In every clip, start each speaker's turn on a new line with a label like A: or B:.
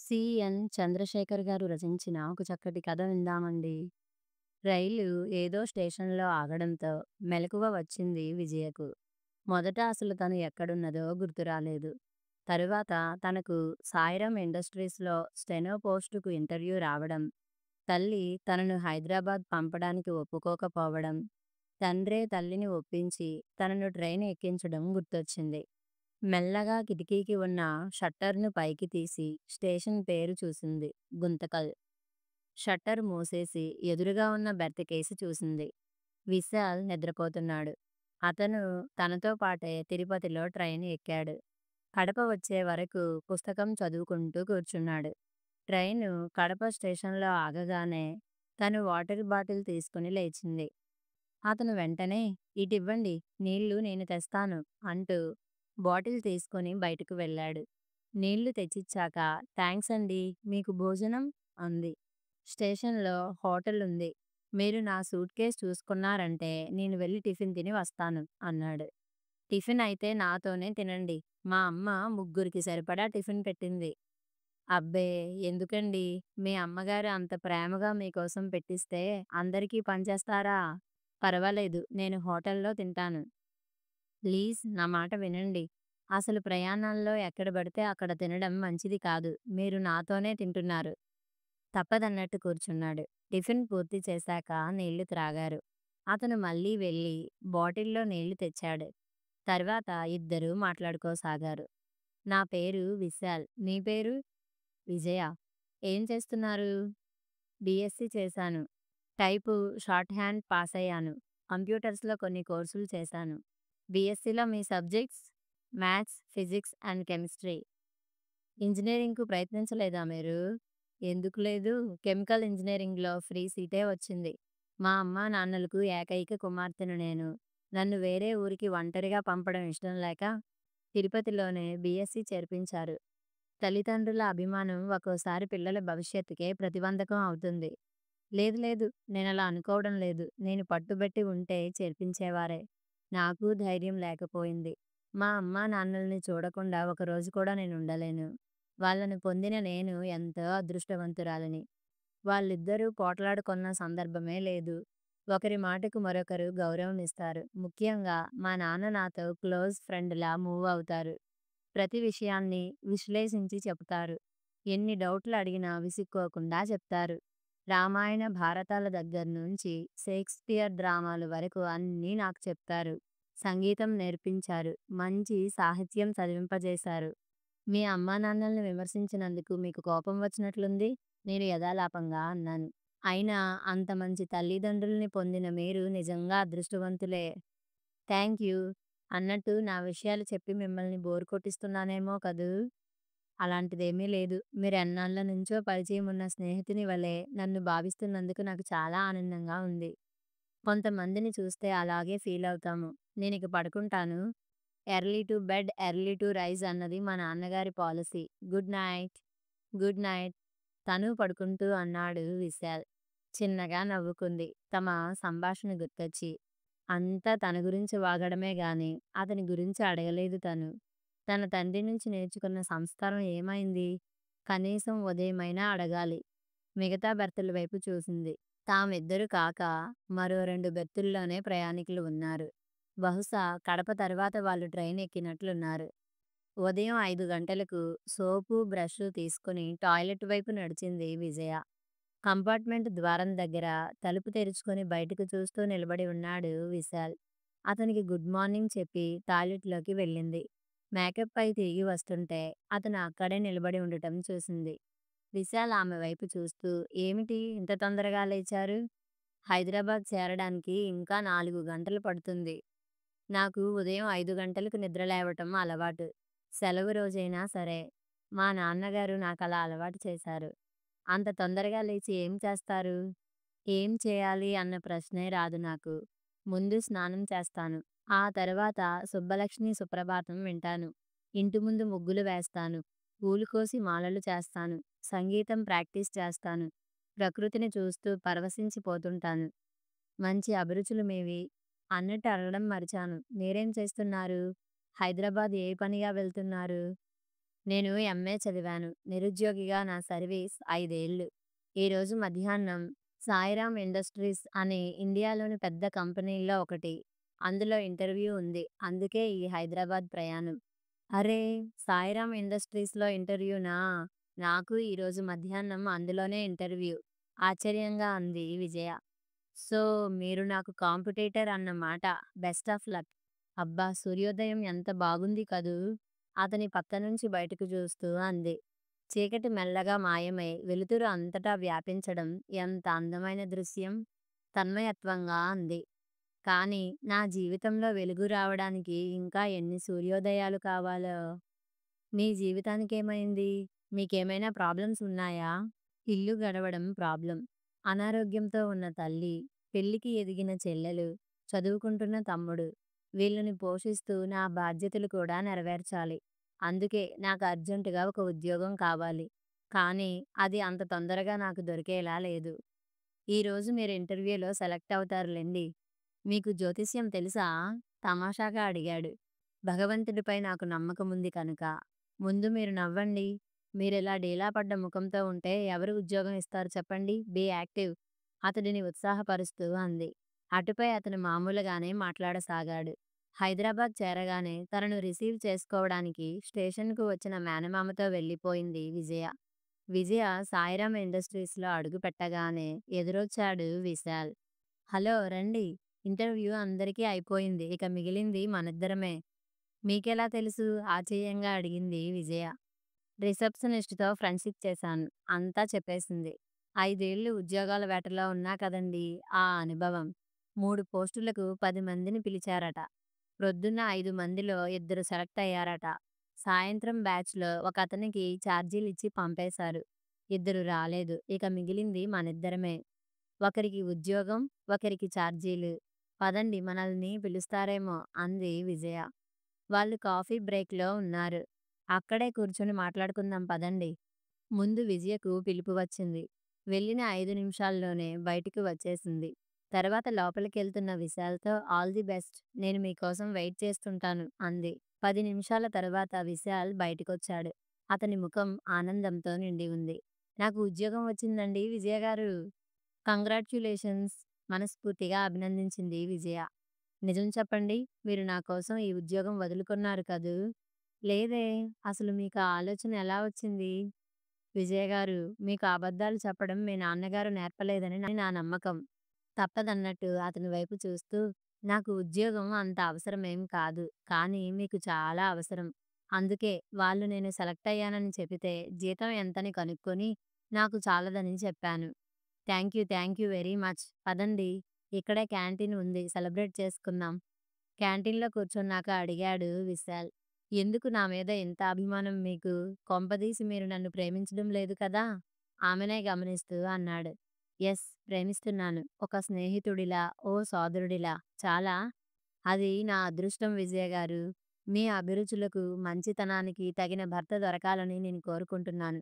A: CN Chandrasekhar గారు రచించిన ఒక చక్కటి కథ విందామండి. రైలు ఏదో స్టేషన్‌లో ఆగడంతో మెలకువ వచ్చింది విజయకు. మొదట అసలు తను ఎక్కడున్నదో గుర్తు రాలేదు. తరువాత తనకు సాయిరామ్ ఇండస్ట్రీస్‌లో స్టెనో పోస్టుకు ఇంటర్వ్యూ రావడం, తల్లి తనను హైదరాబాద్ పంపడానికి ఒప్పుకోకపోవడం, తండ్రే తల్లిని ఒప్పించి తనను ట్రైన్ ఎక్కించడం గుర్తొచ్చింది. మెల్లగా కిటికీకి ఉన్న షట్టర్‌ను పైకి తీసి స్టేషన్ పేరు చూసింది. గుంతకల్. షట్టర్ మూసేసి ఎదురుగా ఉన్న బెర్త్‌కేసి చూసింది. విశాల్ నిద్రపోతున్నాడు. అతను తనతో పాటే తిరుపతిలో ట్రైన్ ఎక్కాడు. కడప వచ్చే వరకు పుస్తకం చదువుకుంటూ కూర్చున్నాడు. ట్రైను కడప స్టేషన్‌లో ఆగగానే తను వాటర్ బాటిల్ తీసుకుని లేచింది. అతను వెంటనే "ఇటివ్వండి, నీళ్ళు నేను తెస్తాను" అంటూ బాటిల్ తీసుకొని బయటకు వెళ్ళాడు. నీళ్లు తెచ్చిచ్చాక "థాంక్స్ అండీ, మీకు భోజనం" అంది. "స్టేషన్‌లో హోటలుంది. మీరు నా సూట్‌కేస్ చూసుకున్నారంటే నేను వెళ్లి టిఫిన్ తిని వస్తాను" అన్నాడు. "టిఫిన్ అయితే నాతోనే తినండి. మా అమ్మ ముగ్గురికి సరిపడా టిఫిన్ పెట్టింది." "అబ్బే! ఎందుకండీ, మీ అమ్మగారు అంత ప్రేమగా మీకోసం పెట్టిస్తే అందరికీ పంచేస్తారా? పర్వాలేదు, నేను హోటల్‌లో తింటాను. ప్లీజ్ నా మాట వినండి. అసలు ప్రయాణాల్లో ఎక్కడ పడితే అక్కడ తినడం మంచిది కాదు. మీరు నాతోనే తింటున్నారు." తప్పదన్నట్టు కూర్చున్నాడు. టిఫిన్ పూర్తి చేశాక నీళ్లు త్రాగారు. అతను మళ్ళీ వెళ్ళి బాటిల్‌లో నీళ్లు తెచ్చాడు. తర్వాత ఇద్దరూ మాట్లాడుకోసాగారు. "నా పేరు విశాల్. నీ పేరు?" "విజయ." "ఏం చేస్తున్నారు?" "బీఎస్సీ చేశాను. టైపు, షార్ట్ హ్యాండ్ పాసయ్యాను. కంప్యూటర్స్‌లో కొన్ని కోర్సులు చేశాను." "బీఎస్సీలో మీ subjects?" "Maths, physics and chemistry." "ఇంజినీరింగ్‌కు ప్రయత్నించలేదా మీరు?" "ఎందుకు లేదు. కెమికల్ ఇంజినీరింగ్‌లో ఫ్రీ సీటే వచ్చింది. మా అమ్మా నాన్నలకు ఏకైక కుమార్తెను నేను. నన్ను వేరే ఊరికి ఒంటరిగా పంపడం ఇష్టం లేక తిరుపతిలోనే బీఎస్సీ చేర్పించారు. తల్లిదండ్రుల అభిమానం ఒక్కోసారి పిల్లల భవిష్యత్తుకే ప్రతిబంధకం అవుతుంది." "లేదు లేదు, నేనలా అనుకోవడం లేదు. నేను పట్టుబట్టి ఉంటే చేర్పించేవారే. నాకు ధైర్యం లేకపోయింది. మా అమ్మా నాన్నల్ని చూడకుండా ఒకరోజు కూడా నేనుండలేను. వాళ్ళను పొందిన నేను ఎంతో అదృష్టవంతురాలిని. వాళ్ళిద్దరూ పోట్లాడుకొన్న సందర్భమే లేదు. ఒకరి మాటకు మరొకరు గౌరవం ఇస్తారు. ముఖ్యంగా మా నాన్న నాతో క్లోజ్ ఫ్రెండ్‌లా మూవ్ అవుతారు. ప్రతి విషయాన్ని విశ్లేషించి చెబుతారు. ఎన్ని డౌట్లు అడిగినా విసుక్కోకుండా చెప్తారు. రామాయణ, భారతాల దగ్గర్నుంచి షేక్స్‌పియర్ డ్రామాలు వరకు అన్నీ నాకు చెప్తారు. సంగీతం నేర్పించారు. మంచి సాహిత్యం చదివింపజేశారు." "మీ అమ్మానాన్నల్ని విమర్శించినందుకు మీకు కోపం వచ్చినట్లుంది." నేను యథాలాపంగా అన్నాను. "అయినా అంత మంచి తల్లిదండ్రుల్ని పొందిన మీరు నిజంగా అదృష్టవంతులే." "థాంక్యూ. అన్నట్టు నా విషయాలు చెప్పి మిమ్మల్ని బోర్ కొట్టిస్తున్నానేమో కదూ?" "అలాంటిదేమీ లేదు. మీరెన్నాళ్ళ నుంచో పరిచయం ఉన్న స్నేహితుని వలె నన్ను భావిస్తున్నందుకు నాకు చాలా ఆనందంగా ఉంది. కొంతమందిని చూస్తే అలాగే ఫీలవుతాము. నేనిక పడుకుంటాను. Early to bed, early to rise అన్నది మా నాన్నగారి policy. Good night." "Good night." తనూ పడుకుంటూ అన్నాడు విశాల్. చిన్నగా నవ్వుకుంది తమ సంభాషణ గుర్తొచ్చి. అంతా తన గురించి వాగడమే గాని అతని గురించి అడగలేదు తను. తన తండ్రి నుంచి నేర్చుకున్న సంస్కారం ఏమైంది? కనీసం ఉదయమైనా అడగాలి. మిగతా బెర్తుల వైపు చూసింది. తామిద్దరు కాక మరో 2 బెర్తుల్లోనే ప్రయాణికులు ఉన్నారు. బహుశా కడప తర్వాత వాళ్ళు ట్రైన్ ఎక్కినట్లున్నారు. ఉదయం 5 గంటలకు సోపు, బ్రష్ తీసుకుని టాయిలెట్ వైపు నడిచింది విజయ. కంపార్ట్మెంట్ ద్వారం దగ్గర తలుపు తెరుచుకొని బయటకు చూస్తూ నిలబడి ఉన్నాడు విశాల్. అతనికి గుడ్ మార్నింగ్ చెప్పి టాయిలెట్‌లోకి వెళ్ళింది. మేకప్ అయి తిరిగి వస్తుంటే అతను అక్కడే నిలబడి ఉండటం చూసింది. విశాల్ ఆమె వైపు చూస్తూ "ఏమిటి ఇంత తొందరగా లేచారు?" "హైదరాబాద్ చేరడానికి ఇంకా 4 గంటలు పడుతుంది. నాకు ఉదయం 5 గంటలకు నిద్ర లేవటం అలవాటు. సెలవు రోజైనా సరే. మా నాన్నగారు నాకలా అలవాటు చేశారు." "అంత తొందరగా లేచి ఏం చేస్తారు?" "ఏం చేయాలి అన్న ప్రశ్నే రాదు నాకు. ముందు స్నానం చేస్తాను. ఆ తర్వాత సుబ్బలక్ష్మి సుప్రభాతం వింటాను. ఇంటి ముందు ముగ్గులు వేస్తాను. పూలు కోసి మాలలు చేస్తాను. సంగీతం ప్రాక్టీస్ చేస్తాను. ప్రకృతిని చూస్తూ పరవశించిపోతుంటాను." "మంచి అభిరుచులు మీవి. అన్నట్టు అడగడం మరిచాను. మీరేం చేస్తున్నారు? హైదరాబాద్ ఏ పనిగా వెళ్తున్నారు?" నేను ఎంఏ చదివాను. నిరుద్యోగిగా నా సర్వీస్ 5 ఏళ్ళు. ఈరోజు మధ్యాహ్నం సాయిరామ్ ఇండస్ట్రీస్ అనే ఇండియాలోని పెద్ద కంపెనీల్లో ఒకటి. అందులో ఇంటర్వ్యూ ఉంది. అందుకే ఈ హైదరాబాద్ ప్రయాణం. అరే! సాయిరామ్ ఇండస్ట్రీస్‌లో ఇంటర్వ్యూనా? నాకు ఈరోజు మధ్యాహ్నం అందులోనే ఇంటర్వ్యూ. ఆశ్చర్యంగా అంది విజయ. సో, మీరు నాకు కాంపిటీటర్ అన్నమాట. Best of luck. అబ్బా! సూర్యోదయం ఎంత బాగుంది కదూ! అతని పక్క నుంచి బయటకు చూస్తూ అంది. చీకటి మెల్లగా మాయమై వెలుతురు అంతటా వ్యాపించడం ఎంత అందమైన దృశ్యం! తన్మయత్వంగా అంది. కానీ నా జీవితంలో వెలుగు రావడానికి ఇంకా ఎన్ని సూర్యోదయాలు కావాలో! మీ జీవితానికేమైంది? మీకేమైనా ప్రాబ్లమ్స్ ఉన్నాయా? ఇల్లు గడవడం ప్రాబ్లం. అనారోగ్యంతో ఉన్న తల్లి, పెళ్లికి ఎదిగిన చెల్లెలు, చదువుకుంటున్న తమ్ముడు. వీళ్ళని పోషిస్తూ నా బాధ్యతలు కూడా నెరవేర్చాలి. అందుకే నాకు అర్జెంటుగా ఒక ఉద్యోగం కావాలి. కానీ అది అంత తొందరగా నాకు దొరికేలా లేదు. ఈరోజు మీరు ఇంటర్వ్యూలో సెలెక్ట్ అవుతారులెండి. మీకు జ్యోతిష్యం తెలుసా? తమాషాగా అడిగాడు. భగవంతుడిపై నాకు నమ్మకముంది కనుక. ముందు మీరు నవ్వండి. మీరిలా డీలా పడ్డ ముఖంతో ఉంటే ఎవరు ఉద్యోగం ఇస్తారు చెప్పండి? Be active. అతడిని ఉత్సాహపరుస్తూ అంది. అటుపై అతను మామూలుగానే మాట్లాడసాగాడు. హైదరాబాద్ చేరగానే తనను రిసీవ్ చేసుకోవడానికి స్టేషన్‌కు వచ్చిన మేనమామతో వెళ్ళిపోయింది విజయ. విజయ సాయిరామ్ ఇండస్ట్రీస్‌లో అడుగుపెట్టగానే ఎదురొచ్చాడు విశాల్. హలో! రండి. ఇంటర్వ్యూ అందరికీ అయిపోయింది. ఇక మిగిలింది మనిద్దరమే. మీకెలా తెలుసు? ఆశ్చర్యంగా అడిగింది విజయ. రిసెప్షనిస్ట్‌తో ఫ్రెండ్‌షిప్ చేశాను. అంతా చెప్పేసింది. 5 ఏళ్ళు ఉద్యోగాల వేటలో ఉన్నా కదండీ! ఆ అనుభవం. 3 పోస్టులకు 10 మందిని పిలిచారట. ప్రొద్దున్న 5 మందిలో ఇద్దరు సెలెక్ట్ అయ్యారట. సాయంత్రం బ్యాచ్‌లో ఒకతనికి ఛార్జీలిచ్చి పంపేశారు. ఇద్దరు రాలేదు. ఇక మిగిలింది మనిద్దరమే. ఒకరికి ఉద్యోగం, ఒకరికి ఛార్జీలు. పదండి మనల్ని పిలుస్తారేమో అంది విజయ. వాళ్ళు కాఫీ బ్రేక్‌లో ఉన్నారు. అక్కడే కూర్చొని మాట్లాడుకుందాం పదండి. ముందు విజయకు పిలుపు వచ్చింది. వెళ్ళిన 5 నిమిషాల్లోనే బయటికి వచ్చేసింది. తర్వాత లోపలికెళ్తున్న విశాల్‌తో ఆల్ ది బెస్ట్. నేను మీకోసం వెయిట్ చేస్తుంటాను అంది. 10 నిమిషాల తరువాత విశాల్ బయటికొచ్చాడు. అతని ముఖం ఆనందంతో నిండి ఉంది. నాకు ఉద్యోగం వచ్చిందండి విజయ గారు. కంగ్రాచ్యులేషన్స్ మనస్ఫూర్తిగా అభినందించింది విజయ. నిజం చెప్పండి. మీరు నా కోసం ఈ ఉద్యోగం వదులుకున్నారు కదూ! లేదే! అసలు మీకు ఆ ఆలోచన ఎలా వచ్చింది? విజయ గారు, మీకు అబద్ధాలు చెప్పడం మీ నాన్నగారు నేర్పలేదని నా నమ్మకం. తప్పదన్నట్టు అతని వైపు చూస్తూ, నాకు ఉద్యోగం అంత అవసరమేం కాదు. కానీ మీకు చాలా అవసరం. అందుకే వాళ్ళు నేను సెలెక్ట్ అయ్యానని చెబితే జీతం ఎంతని కనుక్కొని నాకు చాలదని చెప్పాను. Thank you very much. పదండి. ఇక్కడే క్యాంటీన్ ఉంది. సెలబ్రేట్ చేసుకుందాం. క్యాంటీన్‌లో కూర్చున్నాక అడిగాడు విశాల్. ఎందుకు నా మీద ఇంత అభిమానం మీకు? కొంపదీసి మీరు నన్ను ప్రేమించడం లేదు కదా? ఆమెనే గమనిస్తూ అన్నాడు. యెస్. ప్రేమిస్తున్నాను. ఒక స్నేహితుడిలా, ఓ సోదరుడిలా. చాలా. అది నా అదృష్టం విజయ గారు. మీ అభిరుచులకు, మంచితనానికి తగిన భర్త దొరకాలని నేను కోరుకుంటున్నాను.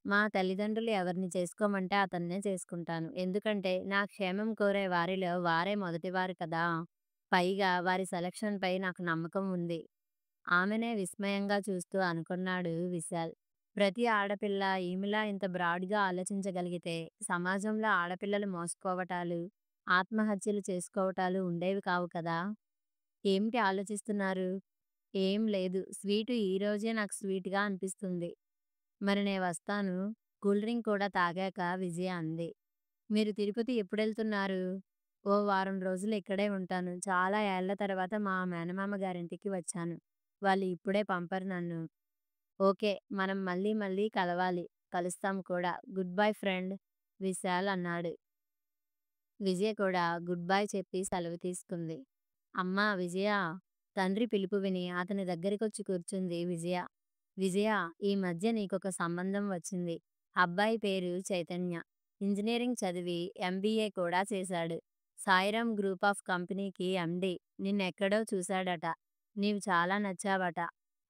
A: మా తల్లిదండ్రులు ఎవరిని చేసుకోమంటే అతన్నే చేసుకుంటాను. ఎందుకంటే నా క్షేమం కోరే వారిలో వారే మొదటివారు కదా! పైగా వారి సెలక్షన్‌పై నాకు నమ్మకం ఉంది. ఆమెనే విస్మయంగా చూస్తూ అనుకున్నాడు విశాల్. ప్రతి ఆడపిల్ల ఈమెలా ఇంత బ్రాడ్‌గా ఆలోచించగలిగితే సమాజంలో ఆడపిల్లలు మోసపోవటాలు, ఆత్మహత్యలు చేసుకోవటాలు ఉండేవి కావు కదా! ఏమిటి ఆలోచిస్తున్నారు? ఏం లేదు. స్వీటు ఈరోజే నాకు స్వీట్‌గా అనిపిస్తుంది. మరి నే వస్తాను. కూల్ డ్రింక్ కూడా తాగాక విజయ అంది. మీరు తిరుపతి ఎప్పుడెళ్తున్నారు? ఓ వారం రోజులు ఇక్కడే ఉంటాను. చాలా ఏళ్ల తర్వాత మా మేనమామ గారింటికి వచ్చాను. వాళ్ళు ఇప్పుడే పంపరు నన్ను. ఓకే. మనం మళ్ళీ మళ్ళీ కలవాలి. కలుస్తాం కూడా. గుడ్ బై ఫ్రెండ్ విశాల్ అన్నాడు. విజయ కూడా గుడ్ బై చెప్పి సెలవు తీసుకుంది. అమ్మా విజయ! తండ్రి పిలుపు విని అతని దగ్గరికొచ్చి కూర్చుంది విజయ. విజయ! ఈ మధ్య నీకొక సంబంధం వచ్చింది. అబ్బాయి పేరు చైతన్య. ఇంజినీరింగ్ చదివి ఎంబీఏ కూడా చేశాడు. సాయిరామ్ గ్రూప్ ఆఫ్ కంపెనీకి ఎండీ. నిన్నెక్కడో చూశాడట. నీవు చాలా నచ్చావట.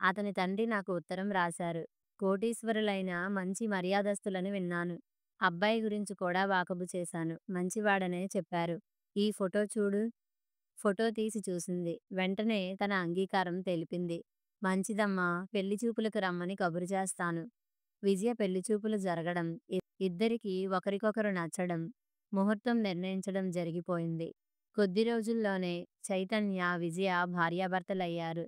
A: అతని తండ్రి నాకు ఉత్తరం రాశారు. కోటీశ్వరులైన మంచి మర్యాదస్తులని విన్నాను. అబ్బాయి గురించి కూడా వాకబు చేశాను. మంచివాడనే చెప్పారు. ఈ ఫోటో చూడు. ఫోటో తీసి చూసింది. వెంటనే తన అంగీకారం తెలిపింది. మంచిదమ్మా! పెళ్లి చూపులకు రమ్మని కబురు చేస్తాను. విజయ పెళ్లి చూపులు జరగడం, ఇద్దరికీ ఒకరికొకరు నచ్చడం, ముహూర్తం నిర్ణయించడం జరిగిపోయింది. కొద్ది రోజుల్లోనే చైతన్య, విజయ భార్యాభర్తలయ్యారు.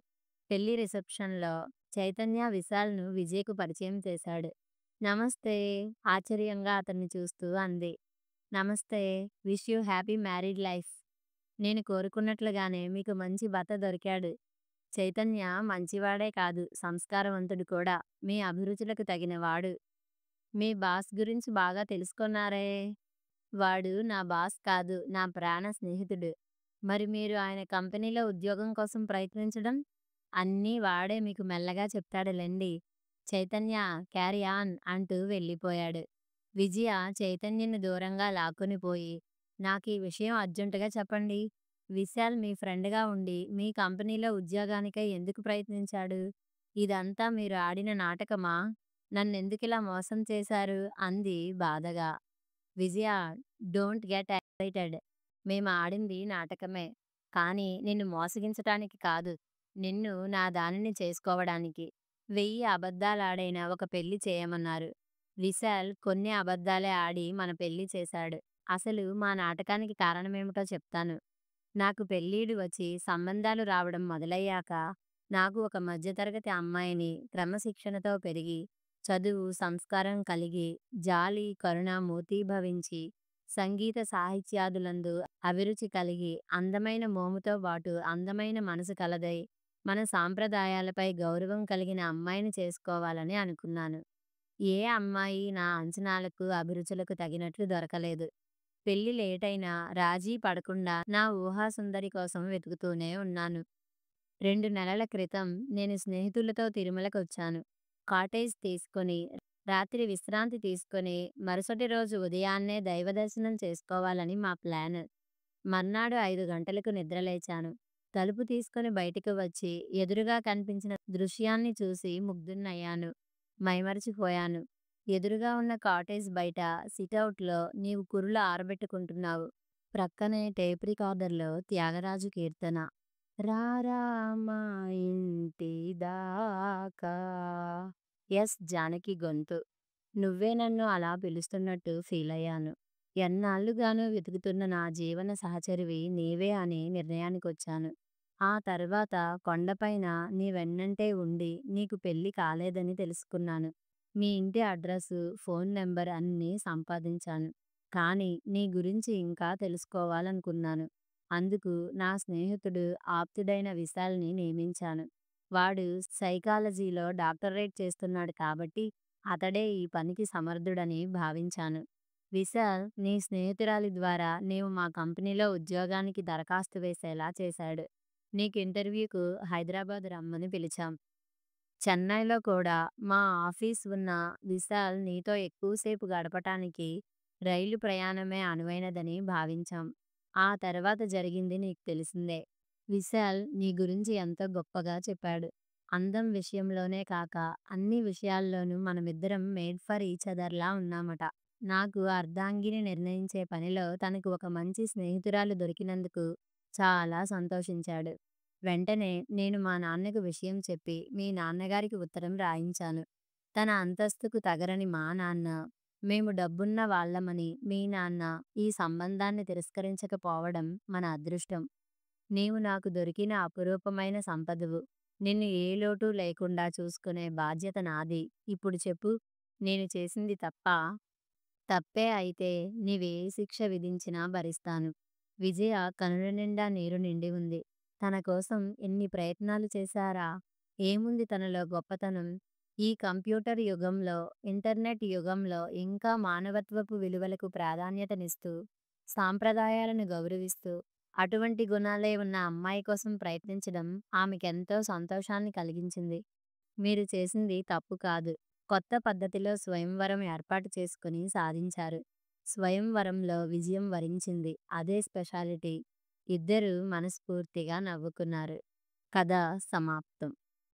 A: పెళ్లి రిసెప్షన్‌లో చైతన్య విశాల్‌ను విజయకు పరిచయం చేశాడు. నమస్తే! ఆశ్చర్యంగా అతన్ని చూస్తూ అంది. నమస్తే! Wish you happy married life. నేను కోరుకున్నట్లుగానే మీకు మంచి భర్త దొరికాడు. చైతన్య మంచివాడే కాదు, సంస్కారవంతుడు కూడా. మీ అభిరుచులకు తగినవాడు. మీ బాస్ గురించి బాగా తెలుసుకున్నారే? వాడు నా బాస్ కాదు, నా ప్రాణ స్నేహితుడు. మరి మీరు ఆయన కంపెనీలో ఉద్యోగం కోసం ప్రయత్నించడం? అన్నీ వాడే మీకు మెల్లగా చెప్తాడులెండి. చైతన్య క్యారీ ఆన్ అంటూ వెళ్ళిపోయాడు. విజయ చైతన్యను దూరంగా లాక్కుని పోయి, నాకీ విషయం అర్జెంటుగా చెప్పండి. విశాల్ మీ ఫ్రెండ్‌గా ఉండి మీ కంపెనీలో ఉద్యోగానికై ఎందుకు ప్రయత్నించాడు? ఇదంతా మీరు ఆడిన నాటకమా? నన్నెందుకిలా మోసం చేశారు? అంది బాధగా. విజయ డోంట్ గెట్ ఎక్సైటెడ్. మేము ఆడింది నాటకమే. కానీ నిన్ను మోసగించటానికి కాదు. నిన్ను నా దానిని చేసుకోవడానికి. 1000 అబద్ధాలాడైనా ఒక పెళ్లి చేయమన్నారు. విశాల్ కొన్ని అబద్ధాలే ఆడి మన పెళ్లి చేశాడు. అసలు మా నాటకానికి కారణమేమిటో చెప్తాను. నాకు పెళ్ళీడు వచ్చి సంబంధాలు రావడం మొదలయ్యాక నాకు ఒక మధ్యతరగతి అమ్మాయిని క్రమశిక్షణతో పెరిగి, చదువు, సంస్కారం కలిగి, జాలి, కరుణ మూర్తీభవించి, సంగీత సాహిత్యాదులందు అభిరుచి కలిగి, అందమైన మోముతో బాటు అందమైన మనసు కలదై, మన సాంప్రదాయాలపై గౌరవం కలిగిన అమ్మాయిని చేసుకోవాలని అనుకున్నాను. ఏ అమ్మాయి నా అంచనాలకు, అభిరుచులకు తగినట్లు దొరకలేదు. పెళ్లి లేటైనా రాజీ పడకుండా నా ఊహాసుందరి కోసం వెతుకుతూనే ఉన్నాను. 2 నెలల క్రితం నేను స్నేహితులతో తిరుమలకొచ్చాను. కాటేజ్ తీసుకొని, రాత్రి విశ్రాంతి తీసుకొని, మరుసటి రోజు ఉదయాన్నే దైవదర్శనం చేసుకోవాలని మా ప్లాన్. మర్నాడు 5 గంటలకు నిద్రలేచాను. తలుపు తీసుకొని బయటికి వచ్చి, ఎదురుగా కనిపించిన దృశ్యాన్ని చూసి ముగ్ధున్నయ్యాను. మైమరచిపోయాను. ఎదురుగా ఉన్న కాటేజ్ బయట సిటౌట్లో నీవు కురులు ఆరబెట్టుకుంటున్నావు. ప్రక్కనే టేప్ రికార్డర్‌లో త్యాగరాజు కీర్తన. రారా మా ఇంటి దాకా. ఎస్. జానకి గొంతు. నువ్వే నన్ను అలా పిలుస్తున్నట్టు ఫీలయ్యాను. ఎన్నాళ్లుగానో వెతుకుతున్న నా జీవన సహచరివి నీవే అని నిర్ణయానికొచ్చాను. ఆ తర్వాత కొండపైన నీ వెన్నంటే ఉండి నీకు పెళ్లి కాలేదని తెలుసుకున్నాను. మీ ఇంటి అడ్రసు, ఫోన్ నంబర్ అన్నీ సంపాదించాను. కానీ నీ గురించి ఇంకా తెలుసుకోవాలనుకున్నాను. అందుకు నా స్నేహితుడు, ఆప్తుడైన విశాల్‌ని నియమించాను. వాడు సైకాలజీలో డాక్టరేట్ చేస్తున్నాడు కాబట్టి అతడే ఈ పనికి సమర్థుడని భావించాను. విశాల్ నీ స్నేహితురాలి ద్వారా నీవు మా కంపెనీలో ఉద్యోగానికి దరఖాస్తు వేసేలా చేశాడు. నీకు ఇంటర్వ్యూకు హైదరాబాద్ రమ్మని పిలిచాం. చెన్నైలో కూడా మా ఆఫీస్ ఉన్న విశాల్ నీతో ఎక్కువసేపు గడపటానికి రైలు ప్రయాణమే అనువైనదని భావించాం. ఆ తర్వాత జరిగింది నీకు తెలిసిందే. విశాల్ నీ గురించి ఎంతో గొప్పగా చెప్పాడు. అందం విషయంలోనే కాక అన్ని విషయాల్లోనూ మనమిద్దరం మేడ్ ఫర్ ఈచ్ అదర్‌లా ఉన్నామట. నాకు అర్ధాంగిని నిర్ణయించే పనిలో తనకు ఒక మంచి స్నేహితురాలు దొరికినందుకు చాలా సంతోషించాడు. వెంటనే నేను మా నాన్నకు విషయం చెప్పి మీ నాన్నగారికి ఉత్తరం రాయించాను. తన అంతస్తుకు తగరని మా నాన్న, మేము డబ్బున్న వాళ్ళమని మీ నాన్న ఈ సంబంధాన్ని తిరస్కరించకపోవడం మన అదృష్టం. నీవు నాకు దొరికిన అపురూపమైన సంపదవు. నిన్ను ఏ లోటు లేకుండా చూసుకునే బాధ్యత నాది. ఇప్పుడు చెప్పు, నేను చేసింది తప్పా? తప్పే అయితే నీవే శిక్ష విధించినా భరిస్తాను. విజయ కనుల నిండా నీరు నిండి ఉంది. తన కోసం ఎన్ని ప్రయత్నాలు చేశారా? ఏముంది తనలో గొప్పతనం? ఈ కంప్యూటర్ యుగంలో, ఇంటర్నెట్ యుగంలో ఇంకా మానవత్వపు విలువలకు ప్రాధాన్యతనిస్తూ, సాంప్రదాయాలను గౌరవిస్తూ, అటువంటి గుణాలే ఉన్న అమ్మాయి కోసం ప్రయత్నించడం ఆమెకెంతో సంతోషాన్ని కలిగించింది. మీరు చేసింది తప్పు కాదు. కొత్త పద్ధతిలో స్వయంవరం ఏర్పాటు చేసుకుని సాధించారు. స్వయంవరంలో విజయం వరించింది. అదే స్పెషాలిటీ. ఇద్దరూ మనస్ఫూర్తిగా నవ్వుకున్నారు. కథ సమాప్తం.